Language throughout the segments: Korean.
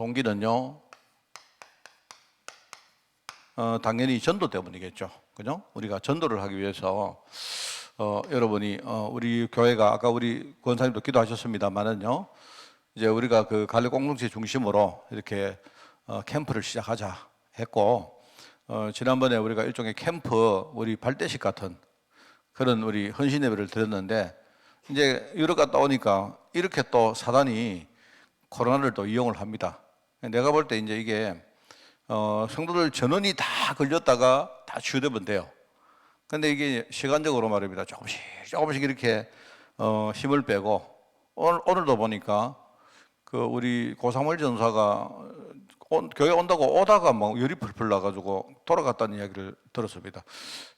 동기는요, 당연히 전도 때문이겠죠. 그죠? 우리가 전도를 하기 위해서, 여러분이, 우리 교회가, 아까 우리 권사님도 기도하셨습니다만은요, 이제 우리가 그 갈래 공동체 중심으로 이렇게, 캠프를 시작하자 했고, 지난번에 우리가 일종의 캠프, 우리 발대식 같은 그런 우리 헌신 예배를 드렸는데, 이제 유럽 갔다 오니까 이렇게 또 사단이 코로나를 또 이용을 합니다. 내가 볼 때 이제 이게 성도들 전원이 다 걸렸다가 다 치유되면 돼요. 근데 이게 시간적으로 말입니다. 조금씩 이렇게 힘을 빼고 오늘도 보니까 그 우리 고사물 전사가 교회 온다고 오다가 막 열이 풀풀 나가지고 돌아갔다는 이야기를 들었습니다.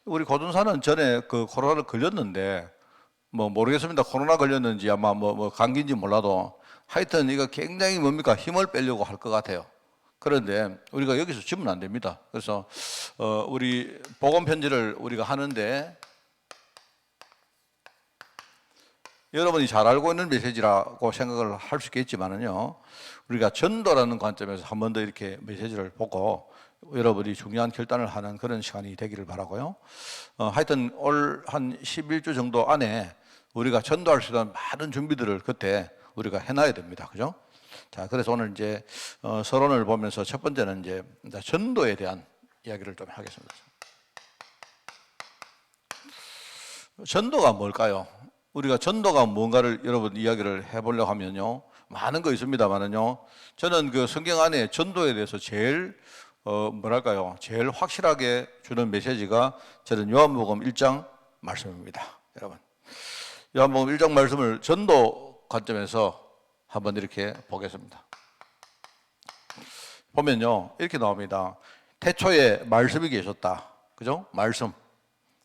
우리 고준사는 전에 그 코로나를 걸렸는데 뭐 모르겠습니다. 코로나 걸렸는지 아마 뭐 감기인지 몰라도 하여튼 이거 굉장히 뭡니까 힘을 빼려고 할 것 같아요. 그런데 우리가 여기서 지면 안 됩니다. 그래서 우리 복음 편지를 우리가 하는데 여러분이 잘 알고 있는 메시지라고 생각을 할 수 있겠지만은요, 우리가 전도라는 관점에서 한 번 더 이렇게 메시지를 보고 여러분이 중요한 결단을 하는 그런 시간이 되기를 바라고요. 하여튼 올 한 11주 정도 안에 우리가 전도할 수 있는 많은 준비들을 그때 우리가 해놔야 됩니다. 그죠? 자, 그래서 오늘 이제 서론을 보면서 첫 번째는 이제 전도에 대한 이야기를 좀 하겠습니다. 전도가 뭘까요? 우리가 전도가 뭔가를 여러분 이야기를 해보려고 하면요, 많은 거 있습니다만은요, 저는 그 성경 안에 전도에 대해서 제일 제일 확실하게 주는 메시지가 저는 요한복음 1장 말씀입니다. 여러분, 요한복음 1장 말씀을 전도 관점에서 한번 이렇게 보겠습니다. 보면요, 이렇게 나옵니다. 태초에 말씀이 계셨다. 그죠? 말씀.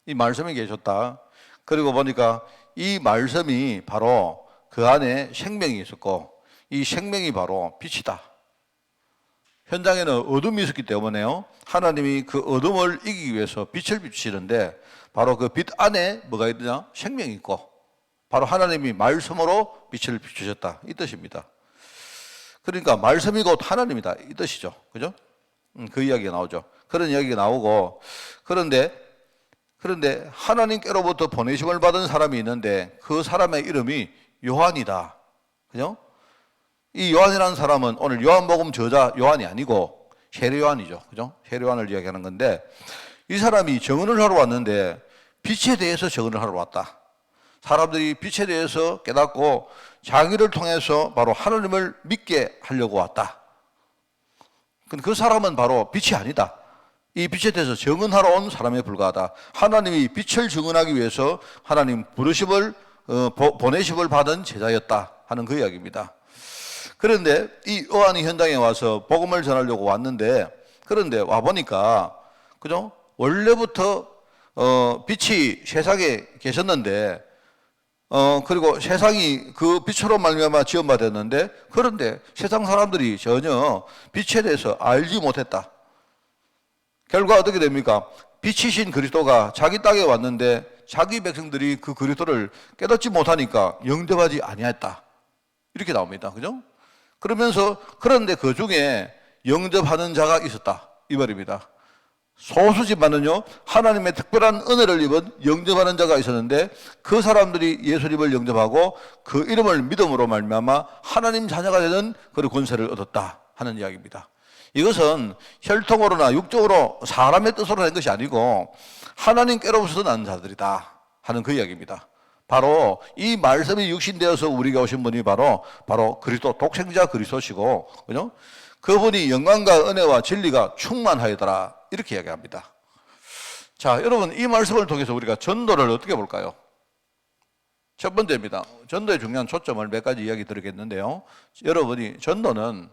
이 말씀이 계셨다. 그리고 보니까 이 말씀이 바로 그 안에 생명이 있었고, 이 생명이 바로 빛이다. 현장에는 어둠이 있었기 때문에요, 하나님이 그 어둠을 이기기 위해서 빛을 비추시는데, 바로 그 빛 안에 뭐가 있느냐? 생명이 있고, 바로 하나님이 말씀으로 빛을 비추셨다, 이 뜻입니다. 그러니까 말씀이 곧 하나님이다, 이 뜻이죠. 그죠? 그 이야기가 나오죠. 그런 이야기가 나오고, 그런데 하나님께로부터 보내심을 받은 사람이 있는데 그 사람의 이름이 요한이다. 그죠? 이 요한이라는 사람은 오늘 요한복음 저자 요한이 아니고 세례 요한이죠. 그죠? 세례 요한을 이야기하는 건데, 이 사람이 증언을 하러 왔는데 빛에 대해서 증언을 하러 왔다. 사람들이 빛에 대해서 깨닫고 자기를 통해서 바로 하나님을 믿게 하려고 왔다. 그 사람은 바로 빛이 아니다. 이 빛에 대해서 증언하러 온 사람에 불과하다. 하나님이 빛을 증언하기 위해서 하나님 부르심을 보내심을 받은 제자였다 하는 그 이야기입니다. 그런데 이 요한이 현장에 와서 복음을 전하려고 왔는데, 그런데 와 보니까 그죠? 원래부터 빛이 세상에 계셨는데, 그리고 세상이 그 빛으로 말미암아 지음받았는데, 그런데 세상 사람들이 전혀 빛에 대해서 알지 못했다. 결과 어떻게 됩니까? 빛이신 그리스도가 자기 땅에 왔는데 자기 백성들이 그 그리스도를 깨닫지 못하니까 영접하지 아니했다. 이렇게 나옵니다. 그죠? 그러면서 그런데 그 중에 영접하는 자가 있었다, 이 말입니다. 소수지만은요, 하나님의 특별한 은혜를 입은 영접하는 자가 있었는데 그 사람들이 예수님을 영접하고 그 이름을 믿음으로 말미암아 하나님 자녀가 되는 그런 권세를 얻었다 하는 이야기입니다. 이것은 혈통으로나 육적으로 사람의 뜻으로 된 것이 아니고 하나님께로부터 난 자들이다 하는 그 이야기입니다. 바로 이 말씀이 육신되어서 우리가 오신 분이 바로 그리스도, 독생자 그리스도시고, 그죠? 그분이 영광과 은혜와 진리가 충만하여더라, 이렇게 이야기합니다. 자, 여러분, 이 말씀을 통해서 우리가 전도를 어떻게 볼까요? 첫 번째입니다. 전도의 중요한 초점을 몇 가지 이야기 드리겠는데요, 여러분이 전도는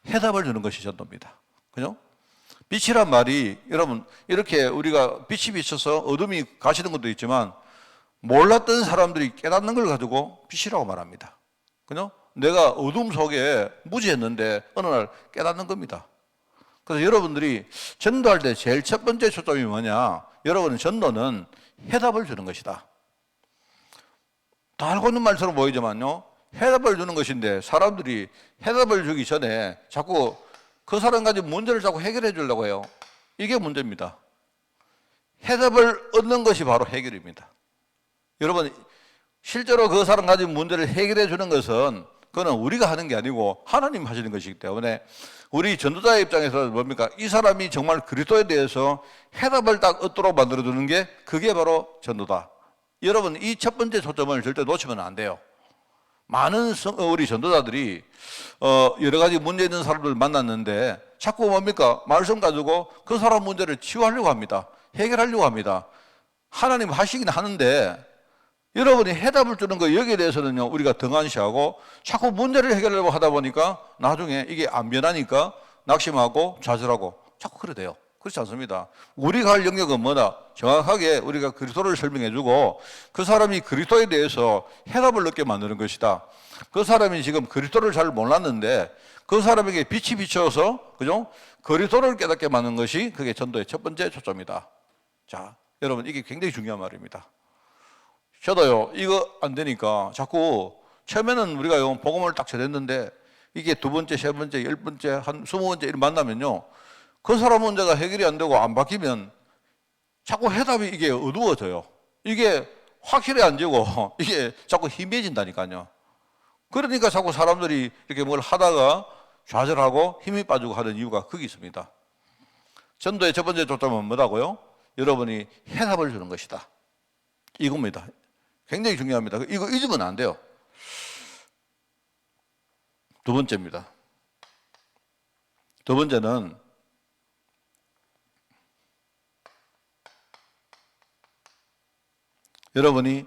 해답을 주는 것이 전도입니다. 그죠? 빛이란 말이, 여러분, 이렇게 우리가 빛이 비쳐서 어둠이 가시는 것도 있지만 몰랐던 사람들이 깨닫는 걸 가지고 빛이라고 말합니다. 그죠? 내가 어둠 속에 무지했는데 어느 날 깨닫는 겁니다. 그래서 여러분들이 전도할 때 제일 첫 번째 초점이 뭐냐? 여러분은 전도는 해답을 주는 것이다. 다 알고 있는 말처럼 보이지만요, 해답을 주는 것인데 사람들이 해답을 주기 전에 자꾸 그 사람 가진 문제를 자꾸 해결해 주려고 해요. 이게 문제입니다. 해답을 얻는 것이 바로 해결입니다. 여러분, 실제로 그 사람 가진 문제를 해결해 주는 것은 그거는 우리가 하는 게 아니고 하나님 하시는 것이기 때문에 우리 전도자의 입장에서 뭡니까? 이 사람이 정말 그리스도에 대해서 해답을 딱 얻도록 만들어주는 게 그게 바로 전도다. 여러분, 이 첫 번째 초점을 절대 놓치면 안 돼요. 많은 우리 전도자들이 여러 가지 문제 있는 사람들을 만났는데 자꾸 뭡니까? 말씀 가지고 그 사람 문제를 치유하려고 합니다. 해결하려고 합니다. 하나님 하시긴 하는데 여러분이 해답을 주는 거 여기에 대해서는요, 우리가 등한시하고 자꾸 문제를 해결하려고 하다 보니까 나중에 이게 안 변하니까 낙심하고 좌절하고 자꾸 그래 돼요. 그렇지 않습니다. 우리가 할 영역은 뭐다? 정확하게 우리가 그리스도를 설명해주고 그 사람이 그리스도에 대해서 해답을 얻게 만드는 것이다. 그 사람이 지금 그리스도를 잘 몰랐는데 그 사람에게 빛이 비춰서 그죠? 그리스도를 깨닫게 만드는 것이 그게 전도의 첫 번째 초점이다. 자, 여러분, 이게 굉장히 중요한 말입니다. 저도요, 이거 안 되니까 자꾸 처음에는 우리가 복음을 딱 전했는데 이게 두 번째, 세 번째, 열 번째, 한 20번째 이렇게 만나면요, 그 사람 문제가 해결이 안 되고 안 바뀌면 자꾸 해답이 이게 어두워져요. 이게 확실히 안 되고 이게 자꾸 희미해진다니까요. 그러니까 자꾸 사람들이 이렇게 뭘 하다가 좌절하고 힘이 빠지고 하는 이유가 거기 있습니다. 전도의 첫 번째 초점은 뭐라고요? 여러분이 해답을 주는 것이다. 이겁니다. 굉장히 중요합니다. 이거 잊으면 안 돼요. 두 번째입니다. 두 번째는 여러분이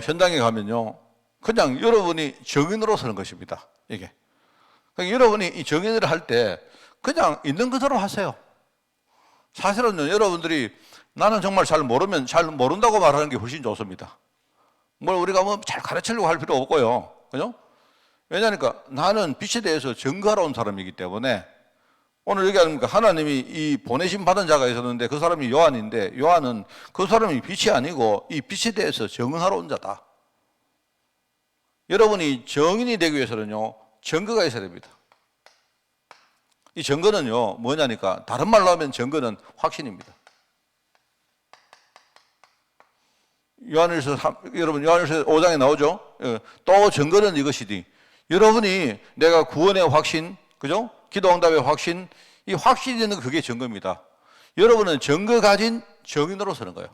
현장에 가면요, 그냥 여러분이 정인으로 서는 것입니다. 이게. 그러니까 여러분이 이 정인을 할 때 그냥 있는 그대로 하세요. 사실은요, 여러분들이 나는 정말 잘 모르면 잘 모른다고 말하는 게 훨씬 좋습니다. 뭘 우리가 뭐 잘 가르치려고 할 필요 없고요. 그죠? 왜냐니까 나는 빛에 대해서 증거하러 온 사람이기 때문에 오늘 여기 아닙니까? 하나님이 이 보내심 받은 자가 있었는데 그 사람이 요한인데 요한은 그 사람이 빛이 아니고 이 빛에 대해서 증언하러 온 자다. 여러분이 정인이 되기 위해서는요, 증거가 있어야 됩니다. 이 증거는요, 뭐냐니까 다른 말로 하면 증거는 확신입니다. 여러분 요한일서 5장에 나오죠. 또 증거는 이것이니 여러분이 내가 구원의 확신, 그죠? 기도 응답의 확신, 이 확신이 있는 그게 증거입니다. 여러분은 증거 가진 정인으로 서는 거예요.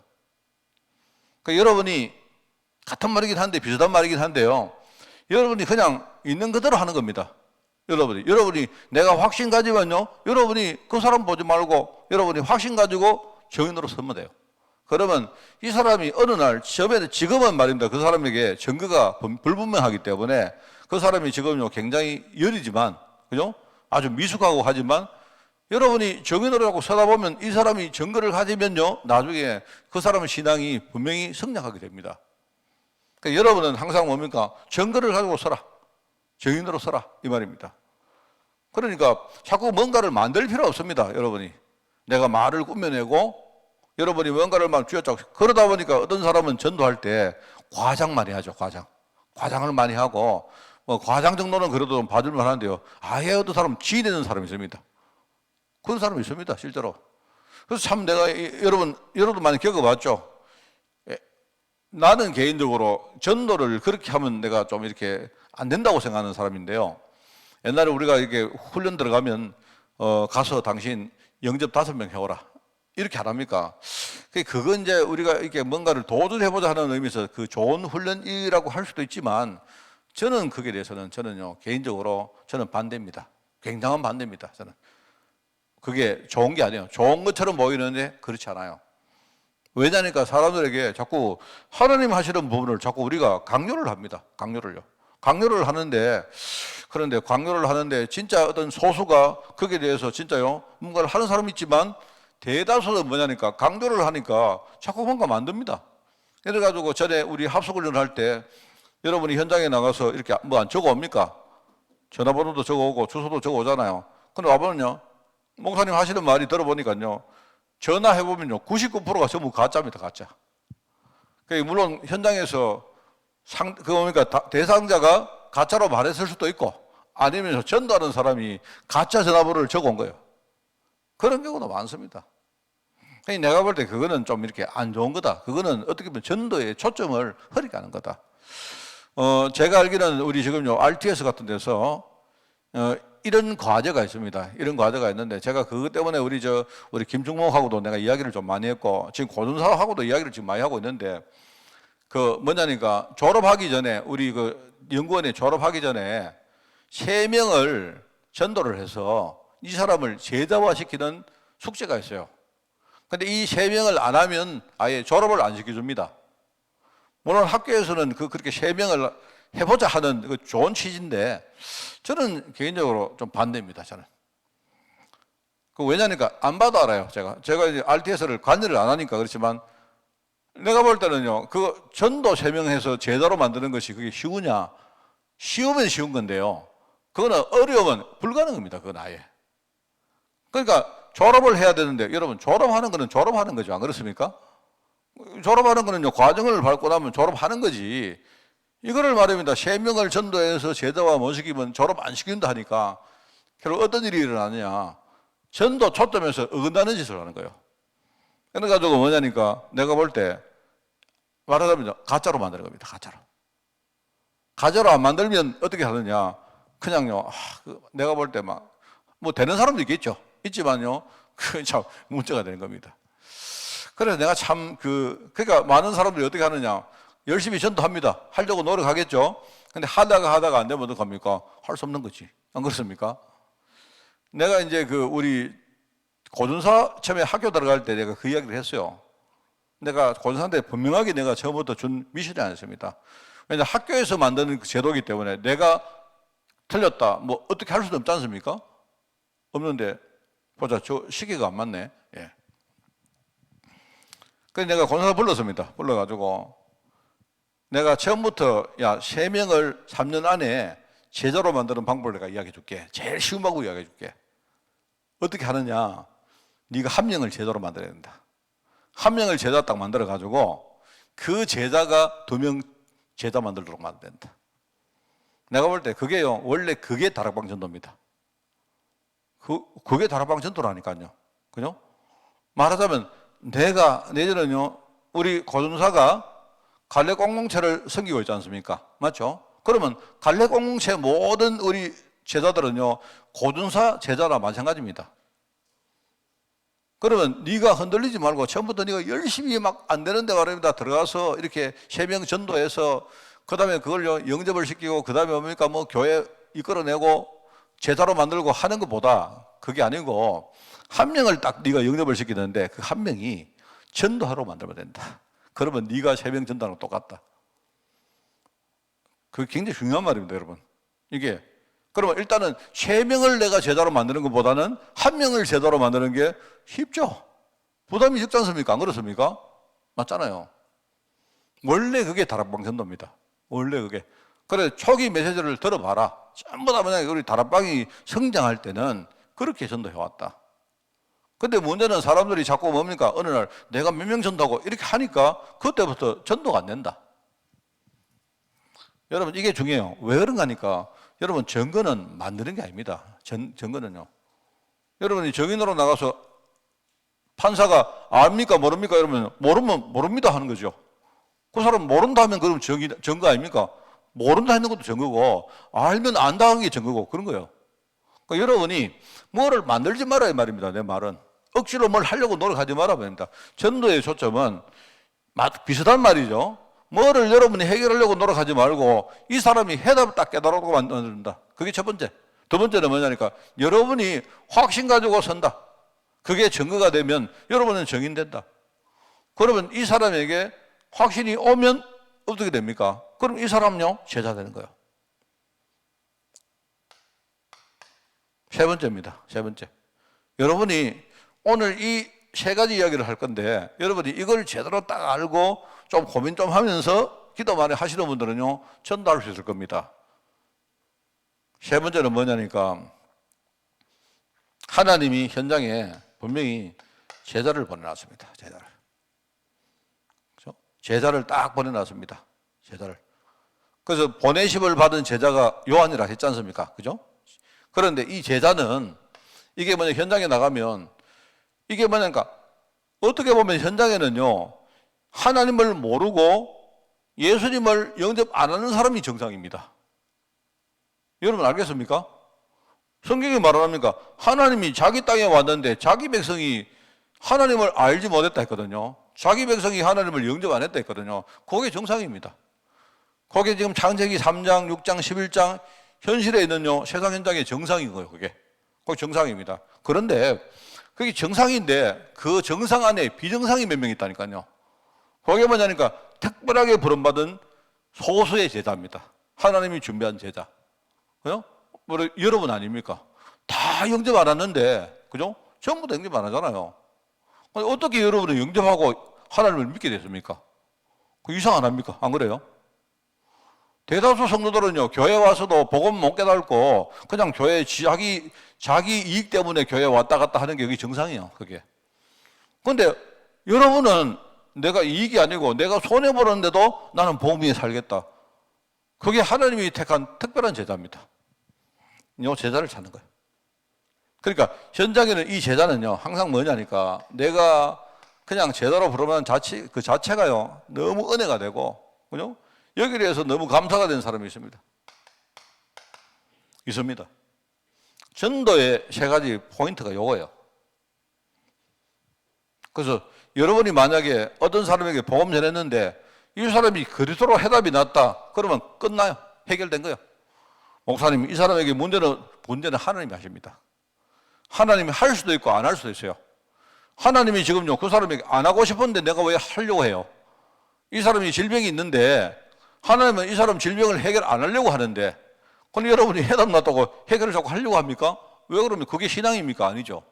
그러니까 여러분이 같은 말이긴 한데 비슷한 말이긴 한데요. 여러분이 그냥 있는 그대로 하는 겁니다. 여러분이 내가 확신 가지면요, 여러분이 그 사람 보지 말고 여러분이 확신 가지고 정인으로 서면 돼요. 그러면 이 사람이 어느 날 지금은 말입니다. 그 사람에게 증거가 불분명하기 때문에 그 사람이 지금요 굉장히 여리지만, 그죠? 아주 미숙하고 하지만 여러분이 정인으로 하고 서다 보면 이 사람이 증거를 가지면요, 나중에 그 사람의 신앙이 분명히 성장하게 됩니다. 그러니까 여러분은 항상 뭡니까? 증거를 가지고 서라. 정인으로 서라. 이 말입니다. 그러니까 자꾸 뭔가를 만들 필요 없습니다. 여러분이. 내가 말을 꾸며내고 여러분이 뭔가를 막 쥐어짜고 그러다 보니까 어떤 사람은 전도할 때 과장 많이 하죠. 과장을 많이 하고 뭐 과장 정도는 그래도 좀 봐줄만 하는데요. 아예 어떤 사람은 지내는 사람이 있습니다. 그런 사람이 있습니다. 실제로. 그래서 참 내가 여러분도 많이 겪어봤죠. 나는 개인적으로 전도를 그렇게 하면 내가 좀 이렇게 안 된다고 생각하는 사람인데요. 옛날에 우리가 이렇게 훈련 들어가면 가서 당신 영접 5명 해오라. 이렇게 안 합니까? 그건 이제 우리가 이렇게 뭔가를 도전해보자 하는 의미에서 그 좋은 훈련이라고 할 수도 있지만 저는 그게 대해서는 저는요, 개인적으로 저는 반대입니다. 굉장한 반대입니다. 저는. 그게 좋은 게 아니에요. 좋은 것처럼 보이는데 그렇지 않아요. 왜냐니까 사람들에게 자꾸 하나님 하시는 부분을 자꾸 우리가 강요를 합니다. 강요를 하는데, 그런데 강요를 하는데 진짜 어떤 소수가 거기에 대해서 진짜요, 뭔가를 하는 사람이 있지만 대다수는 뭐냐니까 강조를 하니까 자꾸 뭔가 만듭니다. 그래가지고 전에 우리 합숙훈련을 할 때 여러분이 현장에 나가서 이렇게 뭐 안 적어 옵니까? 전화번호도 적어 오고 주소도 적어 오잖아요. 근데 와보면요, 목사님 하시는 말이 들어보니까요, 전화해보면요 99%가 전부 가짜입니다. 가짜. 물론 현장에서 그러니까 대상자가 가짜로 말했을 수도 있고, 아니면 전도하는 사람이 가짜 전화번호를 적어온 거예요. 그런 경우도 많습니다. 내가 볼 때 그거는 좀 이렇게 안 좋은 거다. 그거는 어떻게 보면 전도의 초점을 흐리게 하는 거다. 제가 알기로는 우리 지금요, RTS 같은 데서, 이런 과제가 있습니다. 이런 과제가 있는데, 제가 그것 때문에 우리 김중목하고도 내가 이야기를 좀 많이 했고, 지금 고준사하고도 이야기를 지금 많이 하고 있는데, 뭐냐니까, 졸업하기 전에, 우리 연구원에 졸업하기 전에 3명을 전도를 해서 이 사람을 제자화시키는 숙제가 있어요. 근데 이 3명을 안 하면 아예 졸업을 안 시켜줍니다. 물론 학교에서는 그렇게 3명을 해보자 하는 그 좋은 취지인데, 저는 개인적으로 좀 반대입니다, 저는. 왜냐니까, 안 봐도 알아요, 제가 이제 RTS를 관여를 안 하니까 그렇지만, 내가 볼 때는요, 전도 3명 해서 제자로 만드는 것이 그게 쉬우냐? 쉬우면 쉬운 건데요. 그거는 어려우면 불가능합니다, 그건 아예. 그러니까 졸업을 해야 되는데, 여러분, 졸업하는 거는 졸업하는 거죠, 안 그렇습니까? 졸업하는 거는요, 과정을 밟고 나면 졸업하는 거지. 이거를 말입니다. 3명을 전도해서 제자화 못 시키면 졸업 안 시킨다 하니까 결국 어떤 일이 일어나느냐. 전도 초점에서 어긋나는 짓을 하는 거예요. 그래가지고 뭐냐니까 내가 볼 때 말하자면 가짜로 만드는 겁니다. 가짜로 안 만들면 어떻게 하느냐. 그냥요, 내가 볼 때 뭐 되는 사람도 있겠죠. 있지만요, 그 참 문제가 되는 겁니다. 그래서 내가 참 그러니까 많은 사람들이 어떻게 하느냐. 열심히 전도합니다. 하려고 노력하겠죠. 근데 하다가 안 되면 어떡합니까? 할 수 없는 거지. 안 그렇습니까? 내가 이제 우리 고준사 처음에 학교 들어갈 때 내가 그 이야기를 했어요. 내가 고준사한테 분명하게 내가 처음부터 준 미션이 아니었습니다. 왜냐하면 학교에서 만드는 그 제도이기 때문에 내가 틀렸다, 뭐 어떻게 할 수도 없지 않습니까? 없는데, 보자, 저 시계가 안 맞네. 예. 그래서 내가 고준사 불렀습니다. 불러가지고, 내가 처음부터 3명을 3년 안에 제자로 만드는 방법을 내가 이야기해 줄게. 제일 쉬운 방법 이야기해 줄게. 어떻게 하느냐. 네가 1명을 제자로 만들어야 된다. 1명을 제자 딱 만들어 가지고 그 제자가 2명 제자 만들도록 만들어야 된다. 내가 볼 때 그게요, 원래 그게 다락방 전도입니다. 그게 다락방 전도라니까요. 그죠? 말하자면 내가 내년은요, 우리 고준사가 갈래 공동체를 섬기고 있지 않습니까? 맞죠? 그러면 갈래 공동체 모든 우리 제자들은요, 고준사 제자나 마찬가지입니다. 그러면 네가 흔들리지 말고 처음부터 네가 열심히 막 안 되는데 말입니다. 들어가서 이렇게 3명 전도해서 그 다음에 그걸요, 영접을 시키고 그 다음에 뭡니까? 뭐 교회 이끌어내고 제자로 만들고 하는 것보다 그게 아니고 1명을 딱 네가 영접을 시키는데 그 1명이 전도하러 만들면 된다. 그러면 네가 3명 전도하는 거 똑같다. 그게 굉장히 중요한 말입니다, 여러분. 이게 그러면 일단은 3명을 내가 제자로 만드는 것보다는 1명을 제자로 만드는 게 쉽죠. 부담이 적지 않습니까? 안 그렇습니까? 맞잖아요. 원래 그게 다락방 전도입니다. 원래 그게. 그래, 초기 메시지를 들어봐라. 전부 다 만약에 우리 다락방이 성장할 때는 그렇게 전도해왔다. 근데 문제는 사람들이 자꾸 뭡니까? 어느 날 내가 몇 명 전도하고 이렇게 하니까 그때부터 전도가 안 된다. 여러분, 이게 중요해요. 왜 그런가 하니까 여러분, 증거는 만드는 게 아닙니다. 증거는요. 여러분이 증인으로 나가서 판사가 압니까 모릅니까? 이러면 모르면 모릅니다 하는 거죠. 그 사람 모른다 하면 그럼 증거 아닙니까? 모른다 하는 것도 증거고 알면 안다 하는 게 증거고 그런 거예요. 그러니까 여러분이 뭐를 만들지 말아야 말입니다. 내 말은. 억지로 뭘 하려고 노력하지 말아야 됩니다. 전도의 초점은 비슷한 말이죠. 뭐를 여러분이 해결하려고 노력하지 말고 이 사람이 해답을 딱 깨달아오고 만들어준다. 그게 첫 번째. 두 번째는 뭐냐니까 여러분이 확신 가지고 선다. 그게 증거가 되면 여러분은 증인된다. 그러면 이 사람에게 확신이 오면 어떻게 됩니까? 그럼 이 사람은요, 제자 되는 거예요. 세 번째입니다. 세 번째. 여러분이 오늘 이 3가지 이야기를 할 건데 여러분이 이걸 제대로 딱 알고 좀 고민 좀 하면서 기도 많이 하시는 분들은요, 전도할 수 있을 겁니다. 세 번째는 뭐냐니까 하나님이 현장에 분명히 제자를 보내놨습니다. 제자를. 그렇죠? 제자를 딱 보내놨습니다. 제자를. 그래서 보내심을 받은 제자가 요한이라 했지 않습니까? 그죠? 그런데 이 제자는 이게 뭐냐, 현장에 나가면 이게 뭐냐니까 어떻게 보면 현장에는요, 하나님을 모르고 예수님을 영접 안 하는 사람이 정상입니다. 여러분 알겠습니까? 성경이 말합니까? 하나님이 자기 땅에 왔는데 자기 백성이 하나님을 알지 못했다 했거든요. 자기 백성이 하나님을 영접 안 했다 했거든요. 그게 정상입니다. 그게 지금 창세기 3장, 6장, 11장 현실에 있는요, 세상 현장의 정상인 거예요. 그게 정상입니다. 그런데 그게 정상인데 그 정상 안에 비정상이 몇 명 있다니까요. 그게 뭐냐니까 특별하게 부름받은 소수의 제자입니다. 하나님이 준비한 제자. 그죠? 여러분 아닙니까? 다 영접 안 하는데, 그죠? 전부 다 영접 안 하잖아요. 어떻게 여러분은 영접하고 하나님을 믿게 됐습니까? 그 이상 안 합니까? 안 그래요? 대다수 성도들은요, 교회 와서도 복음 못 깨닫고 그냥 교회 자기 이익 때문에 교회 왔다 갔다 하는 게 여기 정상이에요, 그게. 근데 여러분은 내가 이익이 아니고 내가 손해보는데도 나는 복음 위에 살겠다. 그게 하나님이 택한 특별한 제자입니다. 이 제자를 찾는 거예요. 그러니까 현장에는 이 제자는요, 항상 뭐냐니까 내가 그냥 제자로 부르면 그 자체가요, 너무 은혜가 되고, 그죠? 여기에 대해서 너무 감사가 된 사람이 있습니다. 전도의 세 가지 포인트가 요거예요. 그래서 여러분이 만약에 어떤 사람에게 복음 전했는데 이 사람이 그리스도로 해답이 났다, 그러면 끝나요. 해결된 거예요. 목사님, 이 사람에게 문제는 하나님이 하십니다. 하나님이 할 수도 있고 안 할 수도 있어요. 하나님이 지금요, 그 사람에게 안 하고 싶은데 내가 왜 하려고 해요? 이 사람이 질병이 있는데 하나님은 이 사람 질병을 해결 안 하려고 하는데, 근데 여러분이 해답 났다고 해결을 자꾸 하려고 합니까? 왜 그러면 그게 신앙입니까? 아니죠.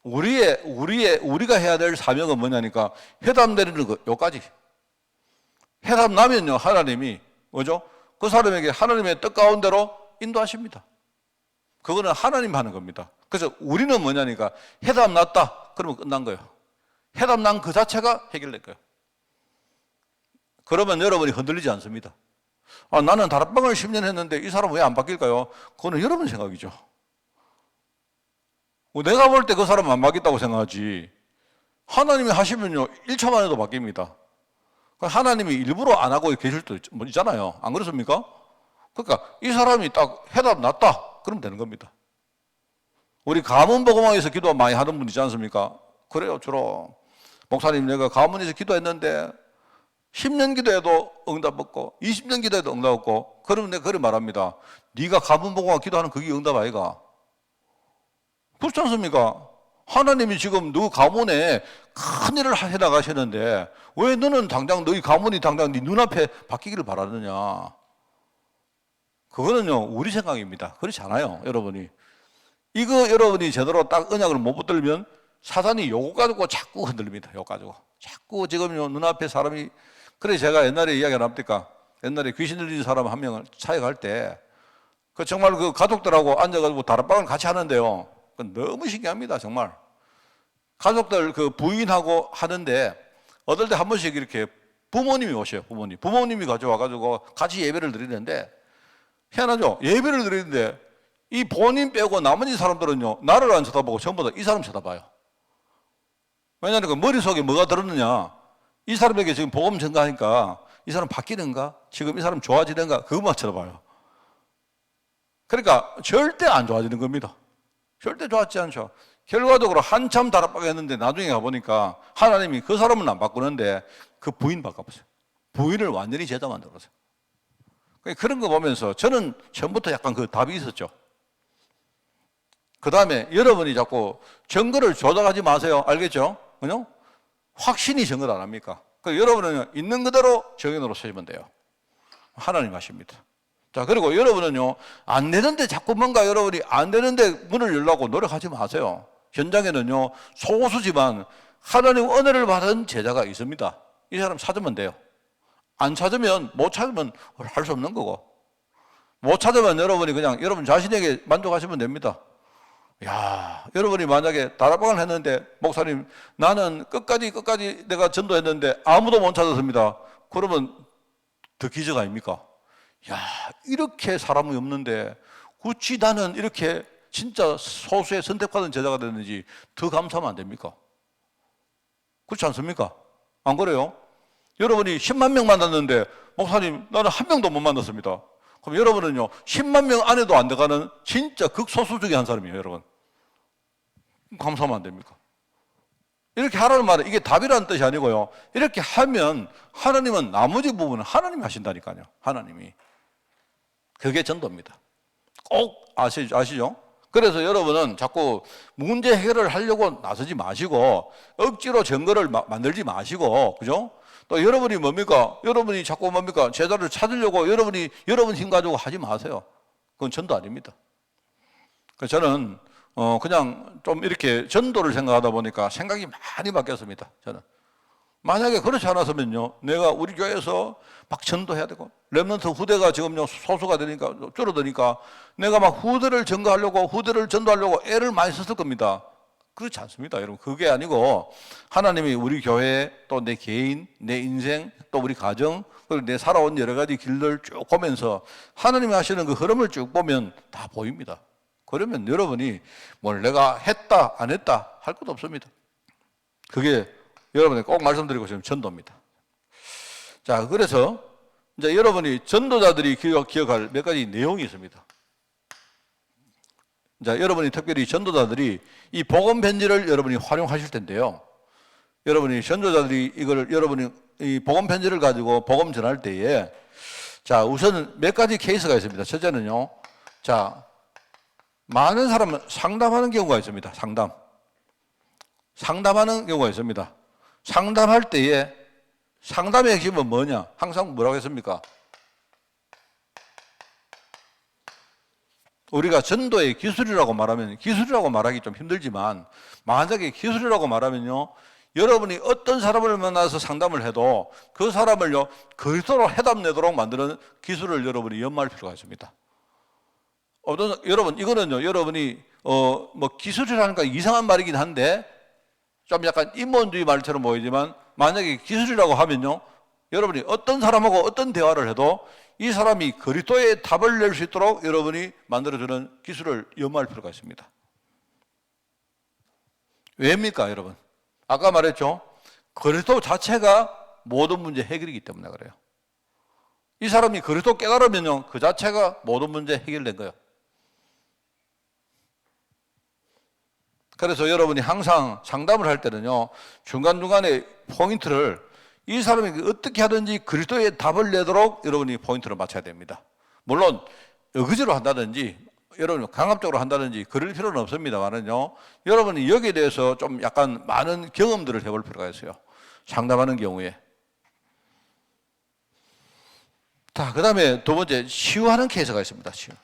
우리가 해야 될 사명은 뭐냐니까 해답 내리는 거, 요까지. 해답 나면요, 하나님이 뭐죠? 그 사람에게 하나님의 뜻 가운데로 인도하십니다. 그거는 하나님 하는 겁니다. 그래서 우리는 뭐냐니까 해답 났다, 그러면 끝난 거예요. 해답 난 그 자체가 해결될 거예요. 그러면 여러분이 흔들리지 않습니다. 나는 다락방을 10년 했는데 이 사람 왜 안 바뀔까요? 그거는 여러분 생각이죠. 내가 볼 때 그 사람은 안 바뀌었다고 생각하지, 하나님이 하시면요 1초만 해도 바뀝니다. 하나님이 일부러 안 하고 계실 때 있잖아요. 안 그렇습니까? 그러니까 이 사람이 딱 해답 났다, 그러면 되는 겁니다. 우리 가문복음왕에서 기도 많이 하는 분 있지 않습니까? 그래요. 주로 목사님, 내가 가문에서 기도했는데 10년 기도해도 응답 없고 20년 기도해도 응답 없고, 그러면 내가 그래 말합니다. 네가 가문복음왕 기도하는 그게 응답 아이가? 그렇지 않습니까? 하나님이 지금 너 가문에 큰 일을 해나가시는데 왜 너는 당장 너희 가문이 당장 네 눈앞에 바뀌기를 바라느냐? 그거는요 우리 생각입니다. 그렇지 않아요. 여러분이 이거 여러분이 제대로 딱 언약을 못 붙들면 사단이 요거 가지고 자꾸 흔들립니다. 요거 가지고 자꾸 지금요 눈앞에 사람이, 그래 제가 옛날에 이야기 나옵니까? 옛날에 귀신 들린 사람 한 명을 차에 갈 때 그 정말 그 가족들하고 앉아가지고 다락방을 같이 하는데요, 너무 신기합니다. 정말 가족들 그 부인하고 하는데 어떨 때 한 번씩 이렇게 부모님이 오셔요. 부모님이 가져와가지고 같이 예배를 드리는데, 희한하죠? 예배를 드리는데 이 본인 빼고 나머지 사람들은요 나를 안 쳐다보고 전부 다 이 사람 쳐다봐요. 왜냐하면 그 머릿속에 뭐가 들었느냐, 이 사람에게 지금 복음 전가하니까 이 사람 바뀌는가, 지금 이 사람 좋아지는가, 그것만 쳐다봐요. 그러니까 절대 안 좋아지는 겁니다. 절대 좋았지 않죠. 결과적으로 한참 다락방 했는데 나중에 가보니까 하나님이 그 사람은 안 바꾸는데 그 부인 바꿔보세요. 부인을 완전히 제자 만들어보세요. 그런 거 보면서 저는 처음부터 약간 그 답이 있었죠. 그 다음에 여러분이 자꾸 증거를 조작하지 마세요. 알겠죠? 그죠? 확신이 증거를 안 합니까? 여러분은 있는 그대로 증인으로 서시면 돼요. 하나님 하십니다. 자, 그리고 여러분은요, 안 되는데 자꾸 뭔가 여러분이 안 되는데 문을 열려고 노력하지 마세요. 현장에는요, 소수지만 하나님 은혜를 받은 제자가 있습니다. 이 사람 찾으면 돼요. 안 찾으면, 못 찾으면 할 수 없는 거고, 못 찾으면 여러분이 그냥 여러분 자신에게 만족하시면 됩니다. 야, 여러분이 만약에 다락방을 했는데, 목사님, 나는 끝까지 내가 전도했는데 아무도 못 찾았습니다. 그러면 더 기적 아닙니까? 야, 이렇게 사람이 없는데 굳이 나는 이렇게 진짜 소수의 선택받은 제자가 됐는지 더 감사하면 안 됩니까? 그렇지 않습니까? 안 그래요? 여러분이 10만 명 만났는데 목사님 나는 한 명도 못 만났습니다. 그럼 여러분은요 10만 명 안에도 안 들어가는 진짜 극소수 중에 한 사람이에요. 여러분 감사하면 안 됩니까? 이렇게 하라는 말은 이게 답이라는 뜻이 아니고요. 이렇게 하면 하나님은 나머지 부분은 하나님이 하신다니까요. 하나님이. 그게 전도입니다. 꼭 아시죠? 그래서 여러분은 자꾸 문제 해결을 하려고 나서지 마시고 억지로 증거를 만들지 마시고, 그죠? 또 여러분이 뭡니까? 여러분이 자꾸 뭡니까? 제자를 찾으려고 여러분 힘 가지고 하지 마세요. 그건 전도 아닙니다. 그래서 저는 그냥 좀 이렇게 전도를 생각하다 보니까 생각이 많이 바뀌었습니다. 저는 만약에 그렇지 않았으면요, 내가 우리 교회에서 막 전도해야 되고 렘넌트 후대가 지금요 소수가 되니까 줄어드니까 내가 막 후대를 전도하려고 애를 많이 썼을 겁니다. 그렇지 않습니다, 여러분. 그게 아니고 하나님이 우리 교회 또 내 개인, 내 인생, 또 우리 가정, 그리고 내 살아온 여러 가지 길들 쭉 보면서 하나님이 하시는 그 흐름을 쭉 보면 다 보입니다. 그러면 여러분이 뭘 내가 했다 안 했다 할 것도 없습니다. 그게 여러분이 꼭 말씀드리고 싶은 전도입니다. 자, 그래서 이제 여러분이 전도자들이 기억할 몇 가지 내용이 있습니다. 자, 여러분이 특별히 전도자들이 이 복음 편지를 여러분이 활용하실 텐데요. 여러분이 전도자들이 여러분이 이 복음 편지를 가지고 복음 전할 때에 자, 우선 몇 가지 케이스가 있습니다. 첫째는요. 자, 많은 사람은 상담하는 경우가 있습니다. 상담하는 경우가 있습니다. 상담할 때에 상담의 핵심은 뭐냐? 항상 뭐라고 했습니까? 우리가 전도의 기술이라고 말하면 기술이라고 말하기 좀 힘들지만 만약에 기술이라고 말하면요. 여러분이 어떤 사람을 만나서 상담을 해도 그 사람을요. 그리스도로 해답내도록 만드는 기술을 여러분이 연마할 필요가 있습니다. 여러분 이거는요. 여러분이 뭐 기술이라니까 이상한 말이긴 한데 좀 약간 인본주의 말처럼 보이지만 만약에 기술이라고 하면요. 여러분이 어떤 사람하고 어떤 대화를 해도 이 사람이 그리스도의 답을 낼 수 있도록 여러분이 만들어주는 기술을 연마할 필요가 있습니다. 왜입니까, 여러분? 아까 말했죠. 그리스도 자체가 모든 문제 해결이기 때문에 그래요. 이 사람이 그리스도 깨달으면요. 그 자체가 모든 문제 해결된 거예요. 그래서 여러분이 항상 상담을 할 때는요, 중간중간에 포인트를 이 사람이 어떻게 하든지 그리스도의 답을 내도록 여러분이 포인트를 맞춰야 됩니다. 물론, 어거지로 한다든지, 여러분이 강압적으로 한다든지 그럴 필요는 없습니다만은요, 여러분이 여기에 대해서 좀 약간 많은 경험들을 해볼 필요가 있어요. 상담하는 경우에. 자, 그 다음에 두 번째, 치유하는 케이스가 있습니다. 치유.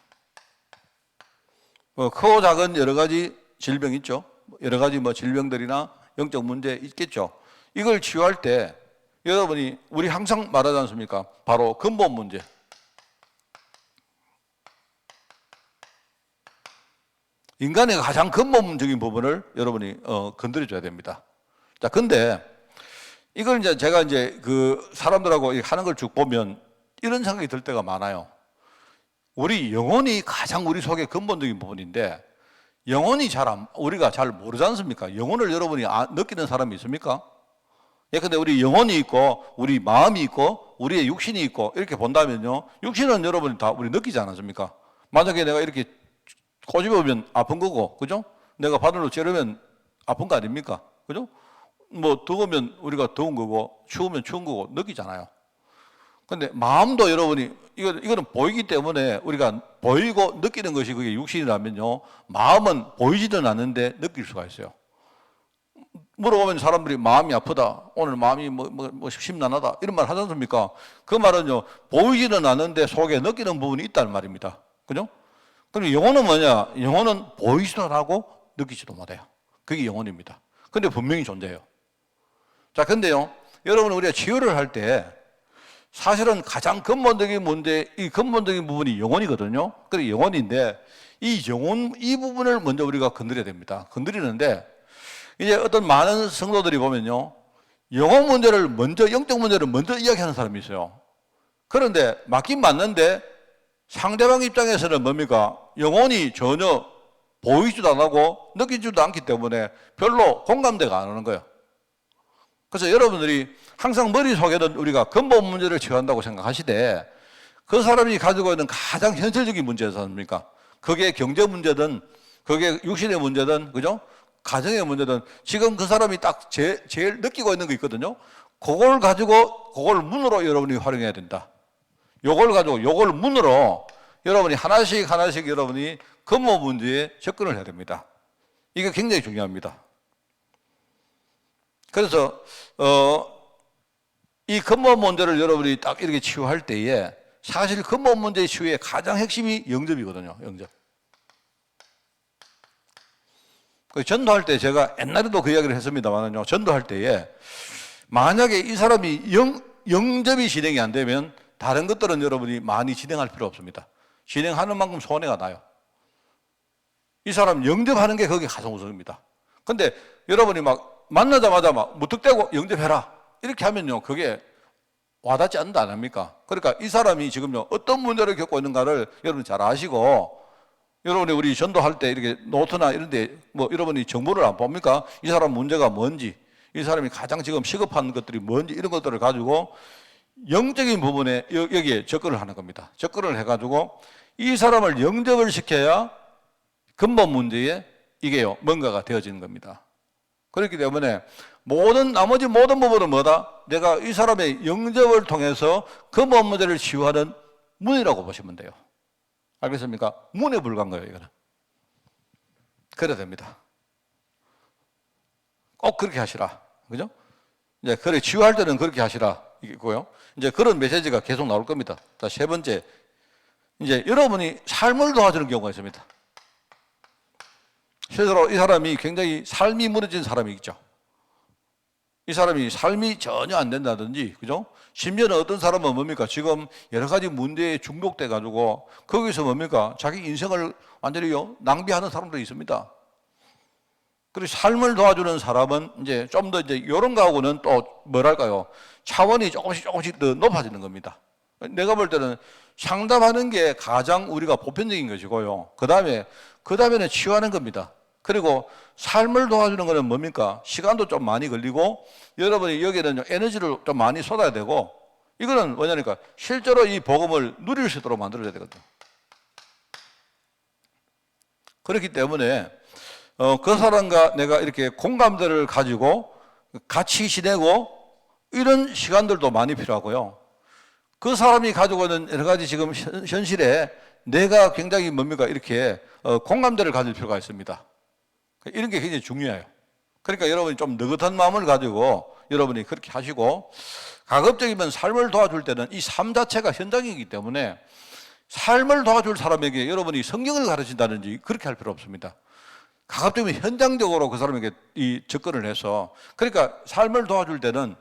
크고 작은 여러 가지 질병 있죠. 여러 가지 질병들이나 영적 문제 있겠죠. 이걸 치유할 때 여러분이 우리 항상 말하지 않습니까? 바로 근본 문제. 인간의 가장 근본적인 부분을 여러분이 건드려줘야 됩니다. 자, 근데 이걸 이제 제가 이제 그 사람들하고 하는 걸 쭉 보면 이런 생각이 들 때가 많아요. 우리 영혼이 가장 우리 속의 근본적인 부분인데 영혼이 우리가 잘 모르지 않습니까? 영혼을 여러분이 느끼는 사람이 있습니까? 예, 근데 우리 영혼이 있고, 우리 마음이 있고, 우리의 육신이 있고, 이렇게 본다면요. 육신은 여러분이 다 우리 느끼지 않았습니까? 만약에 내가 이렇게 꼬집으면 아픈 거고, 그죠? 내가 바늘로 찌르면 아픈 거 아닙니까? 그죠? 뭐, 더우면 우리가 더운 거고, 추우면 추운 거고, 느끼잖아요. 근데 마음도 여러분이, 이거는 보이기 때문에 우리가 보이고 느끼는 것이 그게 육신이라면요. 마음은 보이지는 않는데 느낄 수가 있어요. 물어보면 사람들이 마음이 아프다. 오늘 마음이 심란하다. 이런 말 하지 않습니까? 그 말은요. 보이지는 않는데 속에 느끼는 부분이 있다는 말입니다. 그죠? 그럼 영혼은 뭐냐? 영혼은 보이지도 않고 느끼지도 못해요. 그게 영혼입니다. 근데 분명히 존재해요. 자, 근데요. 여러분 우리가 치유를 할 때 사실은 가장 근본적인 문제, 이 근본적인 부분이 영혼이거든요. 그래 영혼인데 이 부분을 먼저 우리가 건드려야 됩니다. 건드리는데 이제 어떤 많은 성도들이 보면요. 영적 문제를 먼저 이야기하는 사람이 있어요. 그런데 맞긴 맞는데 상대방 입장에서는 뭡니까? 영혼이 전혀 보이지도 안 하고 느끼지도 않기 때문에 별로 공감대가 안 오는 거예요. 그래서 여러분들이 항상 머릿속에는 우리가 근본 문제를 치유한다고 생각하시되 그 사람이 가지고 있는 가장 현실적인 문제는 뭡니까? 그게 경제 문제든 그게 육신의 문제든 그죠? 가정의 문제든 지금 그 사람이 딱 제일 느끼고 있는 거 있거든요. 그걸 가지고 그걸 문으로 여러분이 활용해야 된다. 요걸 가지고 요걸 문으로 여러분이 하나씩 여러분이 근본 문제에 접근을 해야 됩니다. 이게 굉장히 중요합니다. 그래서 이 근본 문제를 여러분이 딱 이렇게 치유할 때에 사실 근본 문제의 치유의 가장 핵심이 영접이거든요. 영접. 전도할 때 제가 옛날에도 그 이야기를 했습니다만요. 전도할 때에 만약에 이 사람이 영접이 진행이 안 되면 다른 것들은 여러분이 많이 진행할 필요 없습니다. 진행하는 만큼 손해가 나요. 이 사람 영접하는 게 그게 가장 우선입니다. 근데 여러분이 막 만나자마자 막 무턱대고 영접해라 이렇게 하면요 그게 와닿지 않는다 안 합니까? 그러니까 이 사람이 지금요 어떤 문제를 겪고 있는가를 여러분이 잘 아시고 여러분이 우리 전도할 때 이렇게 노트나 이런 데 뭐 여러분이 정보를 안 봅니까? 이 사람 문제가 뭔지 이 사람이 가장 지금 시급한 것들이 뭔지 이런 것들을 가지고 영적인 부분에 여기에 접근을 하는 겁니다. 접근을 해가지고 이 사람을 영접을 시켜야 근본 문제에 이게요 뭔가가 되어지는 겁니다. 그렇기 때문에 나머지 모든 부분은 뭐다? 내가 이 사람의 영접을 통해서 근본 문제를 치유하는 문이라고 보시면 돼요. 알겠습니까? 문에 불과한 거예요, 이거는. 그래야 됩니다. 꼭 그렇게 하시라. 그죠? 이제 그래 치유할 때는 그렇게 하시라. 이거고요. 이제 그런 메시지가 계속 나올 겁니다. 자, 세 번째. 이제 여러분이 삶을 도와주는 경우가 있습니다. 실제로 이 사람이 굉장히 삶이 무너진 사람이 있죠. 이 사람이 삶이 전혀 안 된다든지, 그죠? 심지어는 어떤 사람은 뭡니까? 지금 여러 가지 문제에 중독돼가지고, 거기서 뭡니까? 자기 인생을 완전히 낭비하는 사람도 있습니다. 그리고 삶을 도와주는 사람은 이제 좀 더 이제 이런 거하고는 또 뭐랄까요? 차원이 조금씩 더 높아지는 겁니다. 내가 볼 때는 상담하는 게 가장 우리가 보편적인 것이고요. 그 다음에는 치유하는 겁니다. 그리고 삶을 도와주는 거는 뭡니까? 시간도 좀 많이 걸리고 여러분이 여기에는 에너지를 좀 많이 쏟아야 되고 이거는 뭐냐니까 실제로 이 복음을 누릴 수 있도록 만들어야 되거든요. 그렇기 때문에 그 사람과 내가 이렇게 공감대를 가지고 같이 지내고 이런 시간들도 많이 필요하고요. 그 사람이 가지고 있는 여러 가지 지금 현실에 내가 굉장히 뭡니까? 이렇게 공감대를 가질 필요가 있습니다. 이런 게 굉장히 중요해요. 그러니까 여러분이 좀 느긋한 마음을 가지고 여러분이 그렇게 하시고 가급적이면 삶을 도와줄 때는 이 삶 자체가 현장이기 때문에 삶을 도와줄 사람에게 여러분이 성경을 가르친다든지 그렇게 할 필요 없습니다. 가급적이면 현장적으로 그 사람에게 이 접근을 해서 그러니까 삶을 도와줄 때는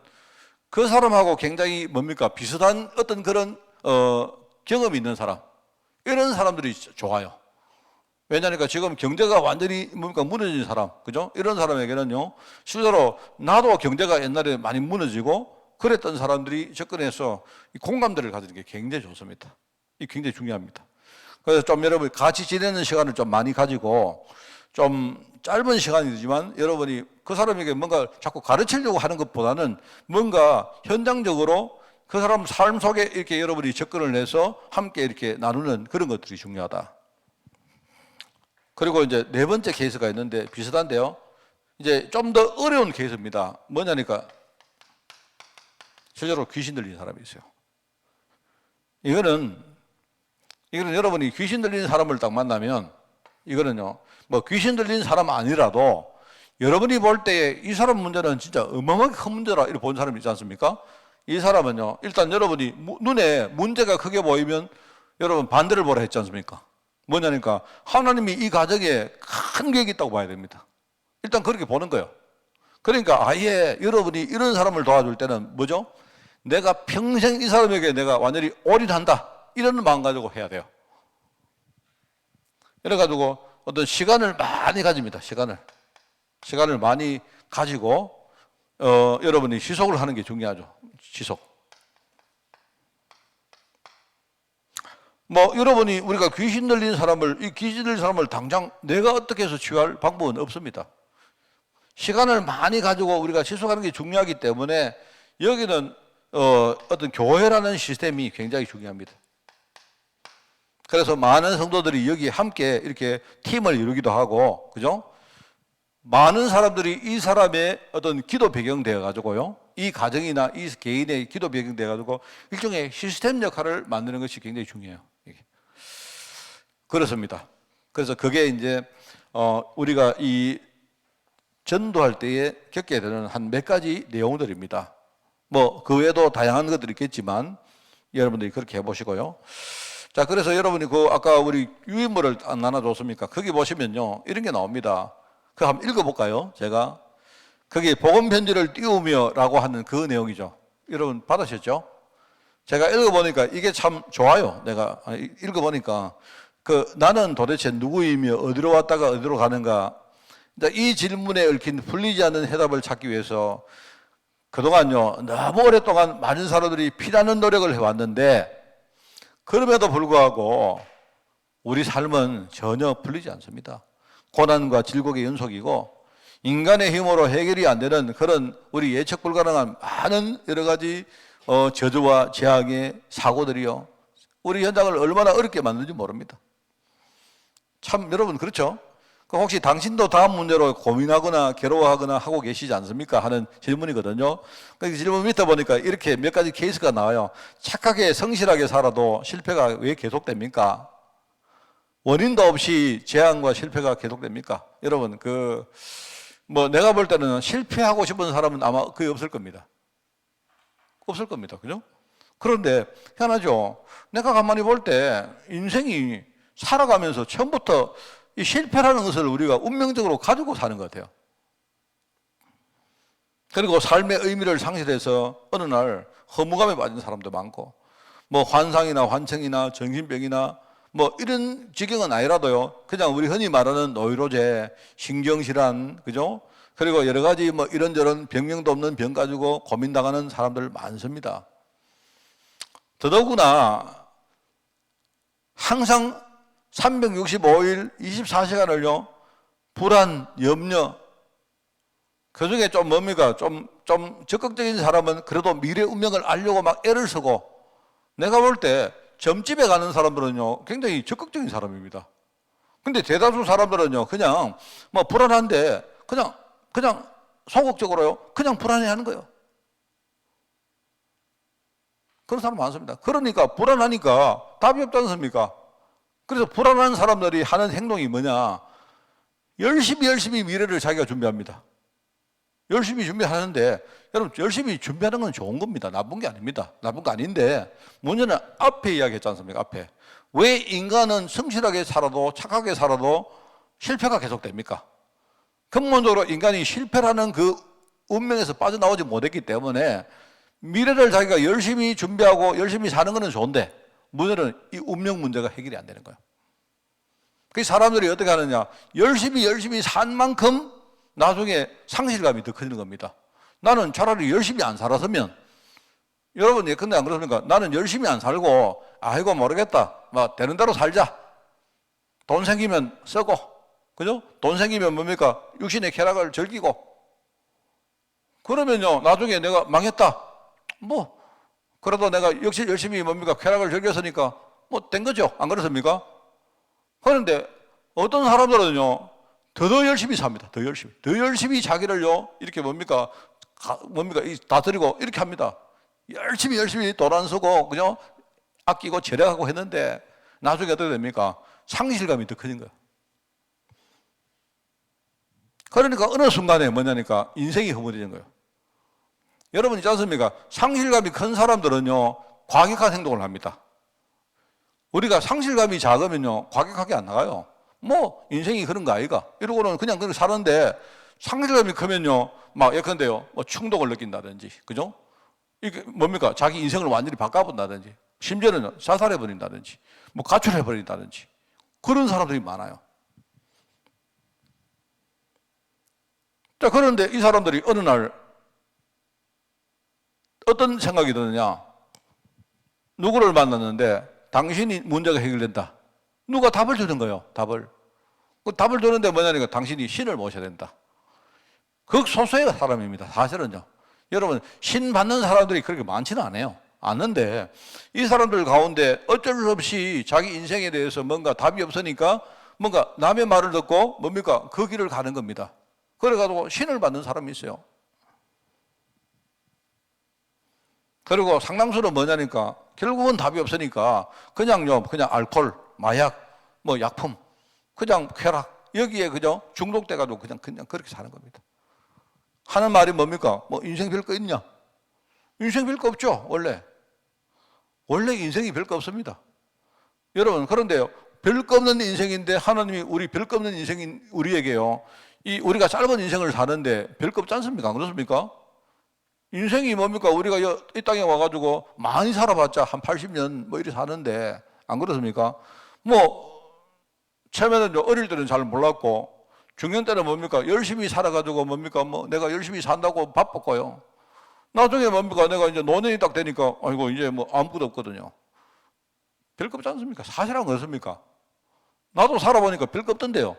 그 사람하고 굉장히 뭡니까? 비슷한 어떤 그런 경험이 있는 사람 이런 사람들이 좋아요. 왜냐하니까 지금 경제가 완전히 뭡니까? 무너진 사람, 그죠? 이런 사람에게는요, 실제로 나도 경제가 옛날에 많이 무너지고 그랬던 사람들이 접근해서 공감대를 가지는 게 굉장히 좋습니다. 이게 굉장히 중요합니다. 그래서 좀 여러분 같이 지내는 시간을 좀 많이 가지고 좀 짧은 시간이지만 여러분이 그 사람에게 뭔가 자꾸 가르치려고 하는 것보다는 뭔가 현장적으로 그 사람 삶 속에 이렇게 여러분이 접근을 해서 함께 이렇게 나누는 그런 것들이 중요하다. 그리고 이제 네 번째 케이스가 있는데 비슷한데요. 이제 좀 더 어려운 케이스입니다. 뭐냐니까 실제로 귀신 들린 사람이 있어요. 이거는 여러분이 귀신 들린 사람을 딱 만나면 이거는요. 뭐 귀신 들린 사람 아니라도 여러분이 볼 때 이 사람 문제는 진짜 어마어마하게 큰 문제라 이렇게 본 사람이 있지 않습니까? 이 사람은요. 일단 여러분이 눈에 문제가 크게 보이면 여러분 반대를 보라 했지 않습니까? 뭐냐니까 하나님이 이 가정에 큰 계획이 있다고 봐야 됩니다. 일단 그렇게 보는 거예요. 그러니까 아예 여러분이 이런 사람을 도와줄 때는 뭐죠? 내가 평생 이 사람에게 내가 완전히 올인한다 이런 마음 가지고 해야 돼요. 이래가지고 어떤 시간을 많이 가집니다. 시간을 많이 가지고 여러분이 지속을 하는 게 중요하죠. 지속. 뭐 여러분이 우리가 귀신 들린 사람을, 이 귀신 들린 사람을 당장 내가 어떻게 해서 치유할 방법은 없습니다. 시간을 많이 가지고 우리가 지속하는 게 중요하기 때문에 여기는 어떤 교회라는 시스템이 굉장히 중요합니다. 그래서 많은 성도들이 여기 함께 이렇게 팀을 이루기도 하고, 그죠? 많은 사람들이 이 사람의 어떤 기도 배경 되어 가지고요, 이 가정이나 이 개인의 기도 배경 되어 가지고 일종의 시스템 역할을 만드는 것이 굉장히 중요해요. 그렇습니다. 그래서 그게 이제 우리가 이 전도할 때에 겪게 되는 한 몇 가지 내용들입니다. 뭐 그 외에도 다양한 것들이 있겠지만 여러분들이 그렇게 해보시고요. 자, 그래서 여러분이 그 아까 우리 유인물을 나눠줬습니까? 거기 보시면요, 이런 게 나옵니다. 그거 한번 읽어볼까요? 제가 거기 복음 편지를 띄우며라고 하는 그 내용이죠. 여러분 받으셨죠? 제가 읽어보니까 이게 참 좋아요. 내가 읽어보니까 나는 도대체 누구이며 어디로 왔다가 어디로 가는가, 이 질문에 얽힌 풀리지 않는 해답을 찾기 위해서 그동안요, 너무 오랫동안 많은 사람들이 피나는 노력을 해왔는데, 그럼에도 불구하고 우리 삶은 전혀 풀리지 않습니다. 고난과 질곡의 연속이고, 인간의 힘으로 해결이 안 되는 그런 우리 예측 불가능한 많은 여러 가지 저주와 재앙의 사고들이요, 우리 현장을 얼마나 어렵게 만드는지 모릅니다. 참 여러분 그렇죠? 혹시 당신도 다음 문제로 고민하거나 괴로워하거나 하고 계시지 않습니까? 하는 질문이거든요. 그 질문 밑에 보니까 이렇게 몇 가지 케이스가 나와요. 착하게 성실하게 살아도 실패가 왜 계속됩니까? 원인도 없이 재앙과 실패가 계속됩니까? 여러분 내가 볼 때는 실패하고 싶은 사람은 아마 거의 없을 겁니다. 없을 겁니다. 그죠? 그런데 희한하죠? 내가 가만히 볼 때 인생이 살아가면서 처음부터 이 실패라는 것을 우리가 운명적으로 가지고 사는 것 같아요. 그리고 삶의 의미를 상실해서 어느 날 허무감에 빠진 사람도 많고, 뭐 환상이나 환청이나 정신병이나 뭐 이런 지경은 아니라도요, 그냥 우리 흔히 말하는 노이로제, 신경질환, 그죠? 그리고 여러 가지 뭐 이런저런 병명도 없는 병 가지고 고민당하는 사람들 많습니다. 더더구나 항상 365일 24시간을요, 불안, 염려, 그 중에 좀 뭡니까? 좀 적극적인 사람은 그래도 미래 운명을 알려고 막 애를 쓰고, 내가 볼 때 점집에 가는 사람들은요, 굉장히 적극적인 사람입니다. 근데 대다수 사람들은요, 그냥 뭐 불안한데, 그냥 소극적으로요, 그냥 불안해 하는 거예요. 그런 사람 많습니다. 그러니까 불안하니까 답이 없지 않습니까? 그래서 불안한 사람들이 하는 행동이 뭐냐? 열심히 미래를 자기가 준비합니다. 열심히 준비하는데, 여러분 열심히 준비하는 건 좋은 겁니다. 나쁜 게 아닙니다. 나쁜 거 아닌데, 문제는 앞에 이야기했지 않습니까? 앞에. 왜 인간은 성실하게 살아도 착하게 살아도 실패가 계속됩니까? 근본적으로 인간이 실패라는 그 운명에서 빠져나오지 못했기 때문에 미래를 자기가 열심히 준비하고 열심히 사는 것은 좋은데, 문제는 이 운명 문제가 해결이 안 되는 거예요. 그 사람들이 어떻게 하느냐? 열심히 산 만큼 나중에 상실감이 더 커지는 겁니다. 나는 차라리 열심히 안 살았으면, 여러분 예컨대 안 그렇습니까? 나는 열심히 안 살고, 아이고 모르겠다, 막 되는 대로 살자. 돈 생기면 쓰고, 그죠? 돈 생기면 뭡니까? 육신의 쾌락을 즐기고. 그러면요, 나중에 내가 망했다, 그래도 내가 역시 열심히 뭡니까? 쾌락을 즐겼으니까 된 거죠. 안 그렇습니까? 그런데 어떤 사람들은요, 더 열심히 삽니다. 더 열심히 자기를요, 이렇게 다 드리고 이렇게 합니다. 열심히 돈 안 쓰고, 그죠? 아끼고 절약하고 했는데, 나중에 어떻게 됩니까? 상실감이 더 커진 거예요. 그러니까 어느 순간에 뭐냐니까, 인생이 허무해진 거예요. 여러분 있지 않습니까? 상실감이 큰 사람들은요, 과격한 행동을 합니다. 우리가 상실감이 작으면요, 과격하게 안 나가요. 인생이 그런 거 아이가? 이러고는 그냥 그렇게 사는데, 상실감이 크면요, 예컨대요, 충동을 느낀다든지, 그죠? 이게 뭡니까? 자기 인생을 완전히 바꿔본다든지, 심지어는 자살해버린다든지, 가출해버린다든지, 그런 사람들이 많아요. 자, 그런데 이 사람들이 어느 날 어떤 생각이 드느냐? 누구를 만났는데 당신이 문제가 해결된다. 누가 답을 주는 거예요, 답을. 그 답을 주는데 뭐냐니까 당신이 신을 모셔야 된다. 극소수의 사람입니다, 사실은요. 여러분, 신 받는 사람들이 그렇게 많지는 않아요. 않는데 이 사람들 가운데 어쩔 수 없이 자기 인생에 대해서 뭔가 답이 없으니까 뭔가 남의 말을 듣고 뭡니까? 그 길을 가는 겁니다. 그래가지고 신을 받는 사람이 있어요. 그리고 상당수는 뭐냐니까 결국은 답이 없으니까 그냥요, 그냥 알코올, 마약, 뭐 약품, 그냥 쾌락, 여기에 그저 중독돼가지고 그냥 그렇게 사는 겁니다. 하는 말이 뭡니까? 뭐 인생 별거 있냐? 인생 별거 없죠, 원래. 원래 인생이 별거 없습니다. 여러분, 그런데요, 별거 없는 인생인데 하나님이 우리 별거 없는 인생인 우리에게요, 우리가 짧은 인생을 사는데 별거 없지 않습니까? 안 그렇습니까? 인생이 뭡니까? 우리가 이 땅에 와가지고 많이 살아봤자 한 80년 뭐 이렇게 사는데 안 그렇습니까? 뭐 처음에는 어릴 때는 잘 몰랐고 중년 때는 뭡니까? 열심히 살아가지고 뭡니까? 뭐 내가 열심히 산다고 바빴고요. 나중에 뭡니까? 내가 이제 노년이 딱 되니까 아이고 이제 뭐 아무것도 없거든요. 별거 없지 않습니까? 사실은 그렇습니까? 나도 살아보니까 별거 없던데요.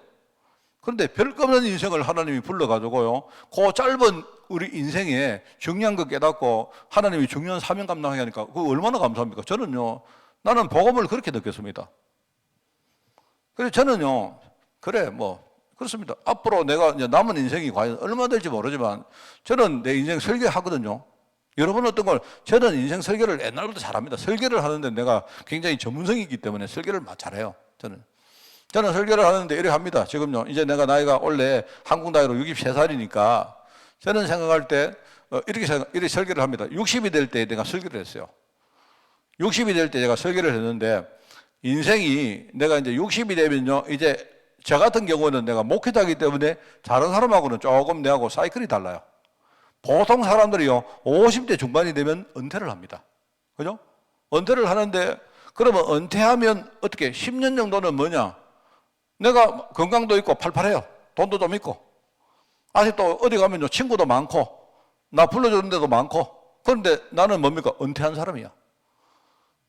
그런데 별거 없는 인생을 하나님이 불러가지고요, 그 짧은 우리 인생에 중요한 거 깨닫고 하나님이 중요한 사명 감당하게 하니까 그거 얼마나 감사합니까? 저는요, 나는 복음을 그렇게 느꼈습니다. 그래서 저는요, 그래 뭐 그렇습니다. 앞으로 내가 이제 남은 인생이 과연 얼마 될지 모르지만 저는 내 인생 설계하거든요. 여러분은 어떤 걸, 저는 인생 설계를 옛날부터 잘합니다. 설계를 하는데 내가 굉장히 전문성이 있기 때문에 설계를 잘해요. 저는 설계를 하는데 이렇게 합니다. 지금요, 이제 내가 나이가 원래 한국 나이로 63살이니까 저는 생각할 때 이렇게 설계를 합니다. 60이 될 때 내가 설계를 했어요. 60이 될 때 제가 설계를 했는데 인생이 내가 이제 60이 되면요, 이제 저 같은 경우는 내가 목회자이기 때문에 다른 사람하고는 조금 내하고 사이클이 달라요. 보통 사람들이요, 50대 중반이 되면 은퇴를 합니다. 그죠? 은퇴를 하는데 그러면 은퇴하면 어떻게 10년 정도는 뭐냐? 내가 건강도 있고 팔팔해요. 돈도 좀 있고. 아직도 어디 가면요, 친구도 많고, 나 불러주는 데도 많고. 그런데 나는 뭡니까? 은퇴한 사람이야.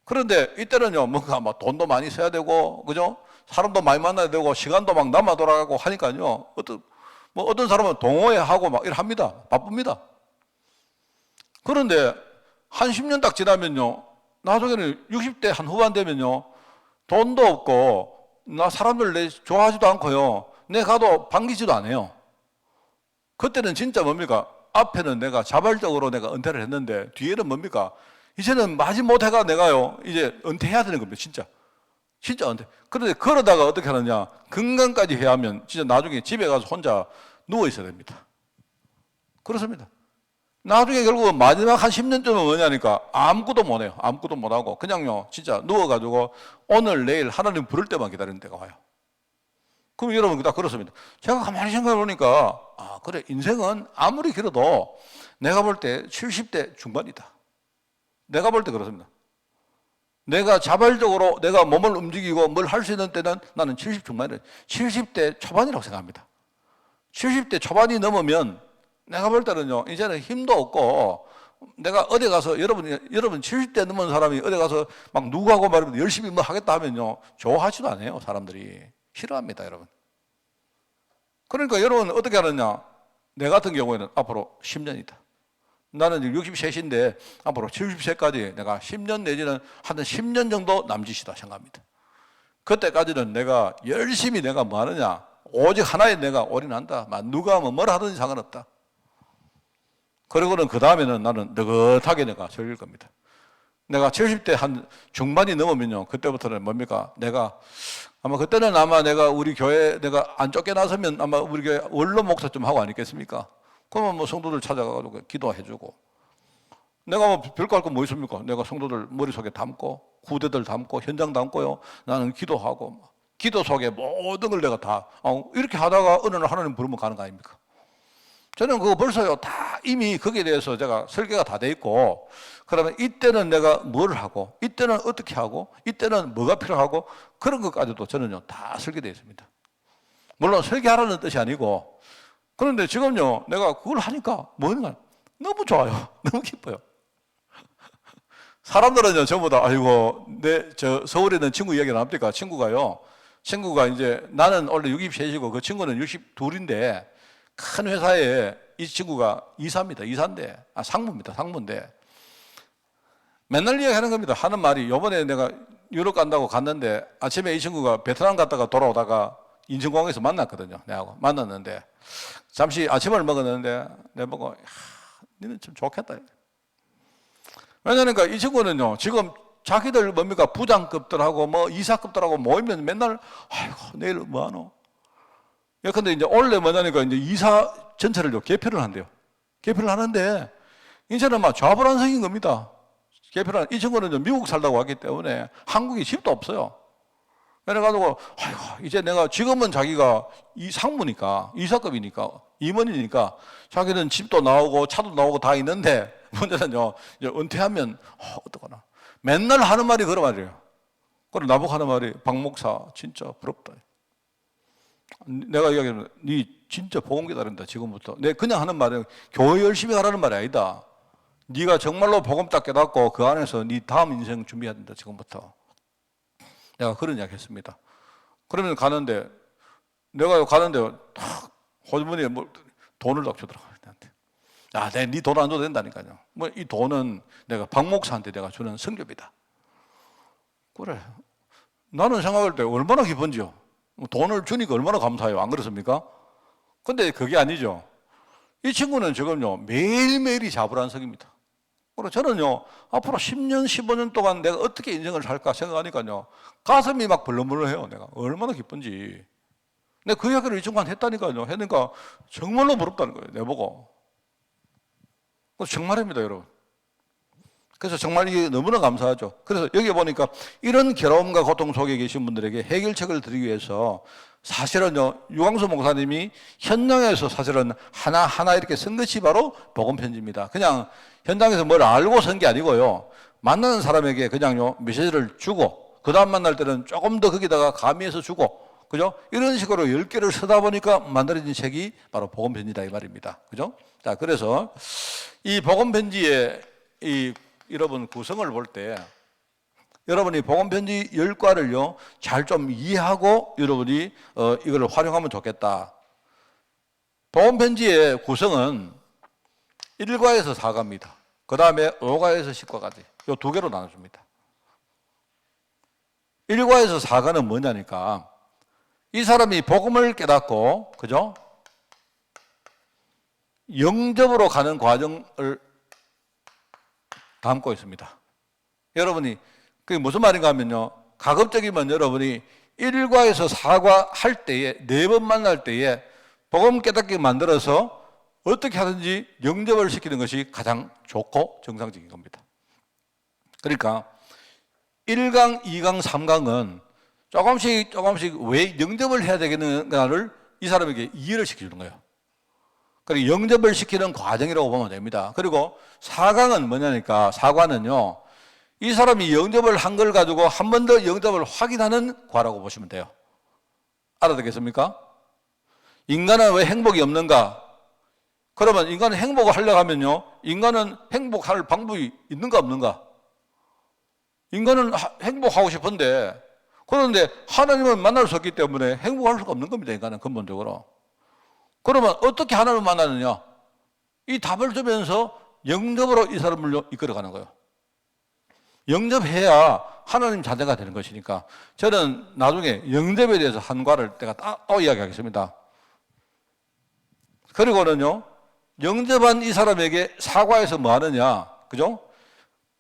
그런데 이때는요, 뭔가 막 돈도 많이 써야 되고, 그죠? 사람도 많이 만나야 되고, 시간도 막 남아 돌아가고 하니까요. 어떤 사람은 동호회 하고 막 이렇게 합니다. 바쁩니다. 그런데 한 10년 딱 지나면요, 나중에는 60대 한 후반 되면요, 돈도 없고, 나 사람들 내 좋아하지도 않고요, 내 가도 반기지도 않아요. 그때는 진짜 뭡니까? 앞에는 내가 자발적으로 내가 은퇴를 했는데 뒤에는 뭡니까? 이제는 마지못해가 내가요, 이제 은퇴해야 되는 겁니다. 진짜 은퇴. 그런데 그러다가 어떻게 하느냐? 건강까지 해야 하면 진짜 나중에 집에 가서 혼자 누워 있어야 됩니다. 그렇습니다. 나중에 결국은 마지막 한 10년쯤은 뭐냐니까 아무것도 못해요. 아무것도 못하고 그냥요, 진짜 누워가지고 오늘 내일 하나님 부를 때만 기다리는 때가 와요. 그럼 여러분 다 그렇습니다. 제가 가만히 생각해 보니까 그래, 인생은 아무리 길어도 내가 볼 때 70대 중반이다. 내가 볼 때 그렇습니다. 내가 자발적으로 내가 몸을 움직이고 뭘 할 수 있는 때는 나는 70 중반이에요. 70대 초반이라고 생각합니다. 70대 초반이 넘으면 내가 볼 때는요, 이제는 힘도 없고, 내가 어디 가서, 여러분 70대 넘은 사람이 어디 가서 막 누구하고 말하면 열심히 뭐 하겠다 하면요, 좋아하지도 않아요, 사람들이. 싫어합니다, 여러분. 그러니까 여러분 어떻게 하느냐? 내 같은 경우에는 앞으로 10년이다. 나는 63인데 앞으로 70세까지 내가 10년 내지는 한 10년 정도 남짓이다 생각합니다. 그때까지는 내가 열심히 내가 뭐 하느냐? 오직 하나에 내가 올인한다. 누가 뭐라 하든지 상관없다. 그리고는 그 다음에는 나는 느긋하게 내가 즐길 겁니다. 내가 70대 한 중반이 넘으면요, 그때부터는 뭡니까? 내가 아마 그때는 아마 내가 우리 교회 내가 안 쫓겨나서면 아마 우리 교회 원로 목사 좀 하고 아니겠습니까? 그러면 뭐 성도들 찾아가가지고 기도해주고, 내가 뭐 별거 할 거 뭐 있습니까? 내가 성도들 머릿속에 담고, 후대들 담고, 현장 담고요, 나는 기도하고, 기도 속에 모든 걸 내가 다 이렇게 하다가 어느 날 하나님 부르면 가는 거 아닙니까? 저는 그거 벌써요, 다 이미 거기에 대해서 제가 설계가 다 돼 있고, 그러면 이때는 내가 뭘 하고, 이때는 어떻게 하고, 이때는 뭐가 필요하고, 그런 것까지도 저는요, 다 설계되어 있습니다. 물론 설계하라는 뜻이 아니고, 그런데 지금요, 내가 그걸 하니까 뭔가 너무 좋아요. 너무 기뻐요. 사람들은요, 전부 다, 아이고, 서울에 있는 친구 이야기 나옵니까? 친구가 이제, 나는 원래 63이고, 그 친구는 62인데, 큰 회사에 이 친구가 이사인데, 상무인데, 맨날 이야기하는 겁니다. 하는 말이, 요번에 내가 유럽 간다고 갔는데, 아침에 이 친구가 베트남 갔다가 돌아오다가 인천공항에서 만났거든요. 내하고 만났는데, 잠시 아침을 먹었는데, 내가 보고, 니는 좀 좋겠다. 왜냐니까 이 친구는요, 지금 자기들 뭡니까? 부장급들하고 뭐 이사급들하고 모이면 맨날, 아이고, 내일 뭐 하노? 예, 근데 이제 원래 뭐냐니까 이제 이사 전체를 개표를 한대요. 개표를 하는데, 이제는 막 좌불안석인 겁니다. 이 친구는 미국 살다고 왔기 때문에 한국에 집도 없어요. 그래가지고, 아이고, 이제 내가 지금은 자기가 이 상무니까, 이사급이니까, 임원이니까, 자기는 집도 나오고 차도 나오고 다 있는데, 문제는요, 이제 은퇴하면, 어떡하나. 맨날 하는 말이 그런 말이에요. 그리고 나보고 하는 말이, 박 목사, 진짜 부럽다. 내가 이야기하면, 니 진짜 복음 기다린다, 지금부터. 내가 그냥 하는 말은, 교회 열심히 가라는 말이 아니다. 네가 정말로 복음 딱 깨닫고, 그 안에서 네 다음 인생 준비해야 된다, 지금부터. 내가 그런 이야기 했습니다. 그러면 내가 가는데, 탁, 호주머니에 뭐, 돈을 딱 주더라고요. 야, 내가 네 돈 안 줘도 된다니까요. 뭐, 이 돈은 내가 박 목사한테 내가 주는 성교비다. 그래. 나는 생각할 때 얼마나 기쁜지요. 돈을 주니까 얼마나 감사해요. 안 그렇습니까? 근데 그게 아니죠. 이 친구는 지금요, 매일매일이 자불안석입니다. 그리고 저는요, 앞으로 10년, 15년 동안 내가 어떻게 인생을 살까 생각하니까요, 가슴이 막 벌렁벌렁해요. 내가 얼마나 기쁜지. 내가 그 이야기를 이 친구한테 했다니까요. 했으니까 정말로 부럽다는 거예요. 내보고. 정말입니다, 여러분. 그래서 정말 이게 너무나 감사하죠. 그래서 여기 보니까 이런 괴로움과 고통 속에 계신 분들에게 해결책을 드리기 위해서 사실은요, 유광수 목사님이 현장에서 사실은 하나하나 이렇게 쓴 것이 바로 복음편지입니다. 그냥 현장에서 뭘 알고 쓴 게 아니고요. 만나는 사람에게 그냥요, 메시지를 주고, 그 다음 만날 때는 조금 더 거기다가 가미해서 주고, 그죠? 이런 식으로 10개를 쓰다 보니까 만들어진 책이 바로 복음편지다, 이 말입니다. 그죠? 자, 그래서 이 복음편지의 여러분 구성을 볼 때, 여러분이 복음편지 10과를요, 잘 좀 이해하고 여러분이 이걸 활용하면 좋겠다. 복음편지의 구성은 1과에서 4과입니다. 그 다음에 5과에서 10과까지. 이 두 개로 나눠줍니다. 1과에서 4과는 뭐냐니까, 이 사람이 복음을 깨닫고, 그죠? 영접으로 가는 과정을 담고 있습니다. 여러분이, 그게 무슨 말인가 하면요, 가급적이면 여러분이 1과에서 4과 할 때에, 4번 만날 때에 복음 깨닫게 만들어서 어떻게 하든지 영접을 시키는 것이 가장 좋고 정상적인 겁니다. 그러니까 1강, 2강, 3강은 조금씩 왜 영접을 해야 되겠는가를 이 사람에게 이해를 시켜주는 거예요. 그리고 영접을 시키는 과정이라고 보면 됩니다. 그리고 4강은 뭐냐니까, 4과는요, 이 사람이 영접을 한 걸 가지고 한 번 더 영접을 확인하는 과라고 보시면 돼요. 알아듣겠습니까? 인간은 왜 행복이 없는가? 그러면 인간은 행복을 하려고 하면요, 인간은 행복할 방법이 있는가 없는가? 인간은 행복하고 싶은데, 그런데 하나님을 만날 수 없기 때문에 행복할 수가 없는 겁니다. 인간은 근본적으로. 그러면 어떻게 하나님을 만나느냐? 이 답을 주면서 영접으로 이 사람을 이끌어가는 거예요. 영접해야 하나님 자녀가 되는 것이니까, 저는 나중에 영접에 대해서 한 과를 내가 따로 이야기하겠습니다. 그리고는요, 영접한 이 사람에게 사과에서 뭐 하느냐, 그죠?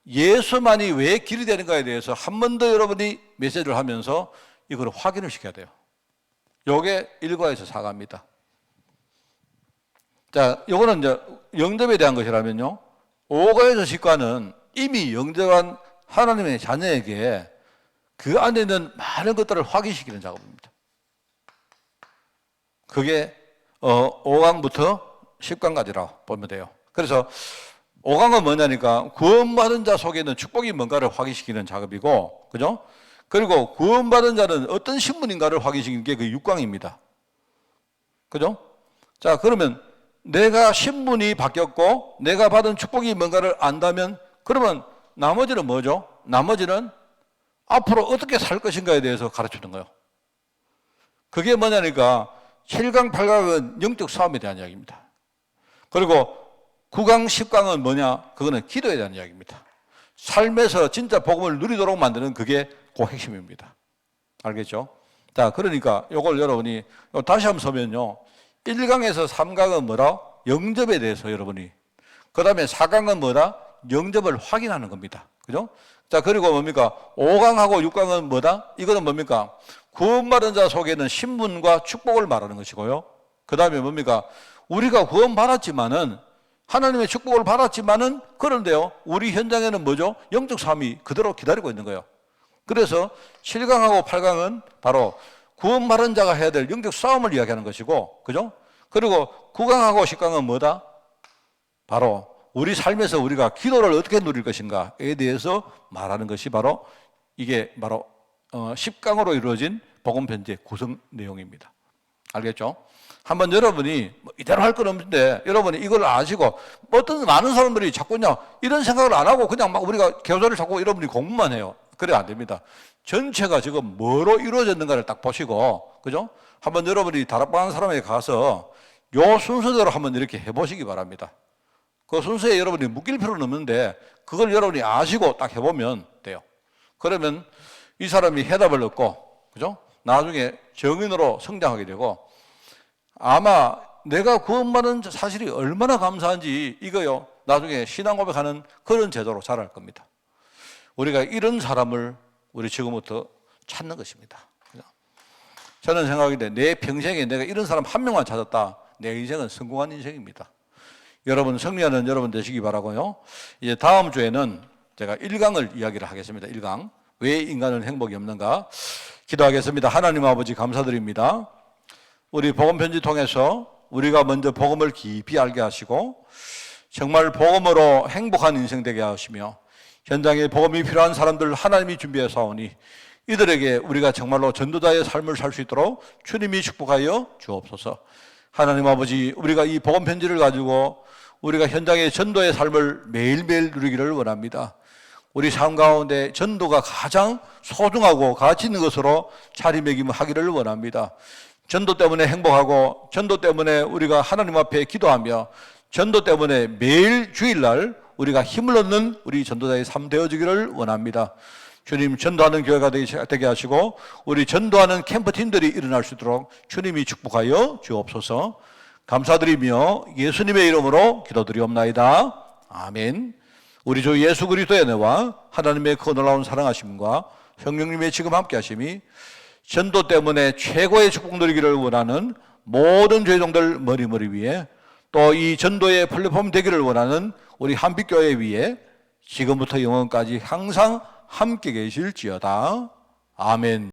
예수만이 왜 길이 되는가에 대해서 한 번 더 여러분이 메시지를 하면서 이걸 확인을 시켜야 돼요. 요게 1과에서 4과입니다. 자, 요거는 이제 영접에 대한 것이라면요, 5과에서 10과는 이미 영접한 하나님의 자녀에게 그 안에 있는 많은 것들을 확인시키는 작업입니다. 그게 5강부터 10강까지라고 보면 돼요. 그래서 5강은 뭐냐니까, 구원받은 자 속에 있는 축복이 뭔가를 확인시키는 작업이고, 그죠? 그리고 구원받은 자는 어떤 신분인가를 확인시키는 게 그 6강입니다. 그죠? 자, 그러면 내가 신분이 바뀌었고 내가 받은 축복이 뭔가를 안다면, 그러면 나머지는 뭐죠? 나머지는 앞으로 어떻게 살 것인가에 대해서 가르치는 거예요. 그게 뭐냐니까 7강, 8강은 영적 싸움에 대한 이야기입니다. 그리고 9강, 10강은 뭐냐? 그거는 기도에 대한 이야기입니다. 삶에서 진짜 복음을 누리도록 만드는 그게 그 핵심입니다. 알겠죠? 자, 그러니까 이걸 여러분이 다시 한번 서면요. 1강에서 3강은 뭐라? 영접에 대해서 여러분이. 그 다음에 4강은 뭐다? 영접을 확인하는 겁니다. 그죠? 자, 그리고 뭡니까? 5강하고 6강은 뭐다? 이거는 뭡니까? 구원받은 자 속에는 신분과 축복을 말하는 것이고요. 그 다음에 뭡니까? 우리가 구원받았지만은, 하나님의 축복을 받았지만은, 그런데요, 우리 현장에는 뭐죠? 영적 삶이 그대로 기다리고 있는 거예요. 그래서 7강하고 8강은 바로 구원받은 자가 해야 될 영적 싸움을 이야기하는 것이고, 그죠? 그리고 9강하고 10강은 뭐다? 바로 우리 삶에서 우리가 기도를 어떻게 누릴 것인가에 대해서 말하는 것이 바로 이게 바로 10강으로 이루어진 복음 편지의 구성 내용입니다. 알겠죠? 한번 여러분이 이대로 할 건 없는데 여러분이 이걸 아시고 어떤 많은 사람들이 자꾸냐 이런 생각을 안 하고 그냥 막 우리가 교사를 자꾸 여러분이 공부만 해요. 그래 안 됩니다. 전체가 지금 뭐로 이루어졌는가를 딱 보시고, 그죠? 한번 여러분이 다락방 사람에게 가서 요 순서대로 한번 이렇게 해보시기 바랍니다. 그 순서에 여러분이 묶일 필요는 없는데 그걸 여러분이 아시고 딱 해보면 돼요. 그러면 이 사람이 해답을 얻고, 그죠? 나중에 정인으로 성장하게 되고, 아마 내가 구원받은 사실이 얼마나 감사한지 이거요, 나중에 신앙 고백하는 그런 제도로 자랄 겁니다. 우리가 이런 사람을 우리 지금부터 찾는 것입니다. 저는 생각인데 내 평생에 내가 이런 사람 한 명만 찾았다. 내 인생은 성공한 인생입니다. 여러분 승리하는 여러분 되시기 바라고요. 이제 다음 주에는 제가 1강을 이야기를 하겠습니다. 1강. 왜 인간은 행복이 없는가? 기도하겠습니다. 하나님 아버지 감사드립니다. 우리 복음 편지 통해서 우리가 먼저 복음을 깊이 알게 하시고 정말 복음으로 행복한 인생 되게 하시며 현장에 복음이 필요한 사람들 하나님이 준비해서 오니 이들에게 우리가 정말로 전도자의 삶을 살 수 있도록 주님이 축복하여 주옵소서. 하나님 아버지, 우리가 이 복음 편지를 가지고 우리가 현장의 전도의 삶을 매일매일 누리기를 원합니다. 우리 삶 가운데 전도가 가장 소중하고 가치 있는 것으로 자리매김하기를 원합니다. 전도 때문에 행복하고 전도 때문에 우리가 하나님 앞에 기도하며 전도 때문에 매일 주일날 우리가 힘을 얻는 우리 전도자의 삶 되어지기를 원합니다. 주님, 전도하는 교회가 되게 하시고 우리 전도하는 캠프팀들이 일어날 수 있도록 주님이 축복하여 주옵소서. 감사드리며 예수님의 이름으로 기도드리옵나이다. 아멘. 우리 주 예수 그리스도의 은혜와 하나님의 그 놀라운 사랑하심과 성령님의 지금 함께 하심이 전도 때문에 최고의 축복 누리기를 원하는 모든 죄종들 머리 위에 또 이 전도의 플랫폼 되기를 원하는 우리 한빛교회 위에 지금부터 영원까지 항상 함께 계실지어다. 아멘.